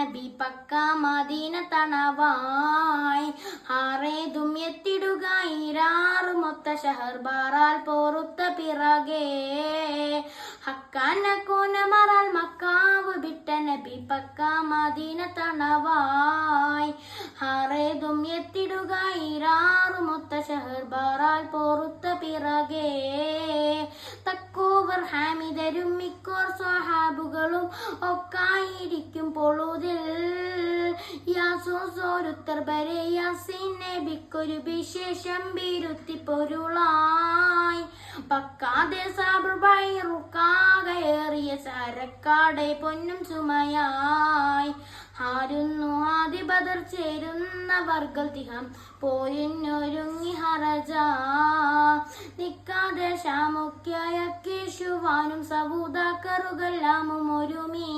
നബി പക്ക മദീന തണവായി ഹാറേതും എത്തിടുക ഇരാറ് മൊത്ത ഷഹർ ബാറാൽ പോറുത്ത പിറകെ ഹക്കാന കോന മറാൽ മക്കാവ് വിട്ട നബി പക്ക മദീന തണവായി ഹാറേതും എത്തിടുക ഇരാറ് മൊത്ത ഷഹർ ബാറാൽ പോറുത്ത പിറകെ തക്കോവർ ഹാമിദരും മിക്കോർ സ്വഹാബുകളും ഒക്കായിരിക്കും പൊളുതിൽ യാസോസോരുത്തർ വരെ യാസീൻ നബിക്കൊരു വിശേഷം ബിരുത്തി പൊരുളായി പക്കാതെ സാബുബൈറുക്കാകയേറിയ സരക്കാടെ പൊന്നും ചുമയായി ആരുന്നു ആദി ബദർ ചേരുന്ന വർഗൽ തിഹം പോരിന്നൊരുങ്ങി ഹറജ നിക്കാതെ ഷാമുഖ്യായ കേശുവാനും സബൂദാക്കറുകളാമും ഒരുമി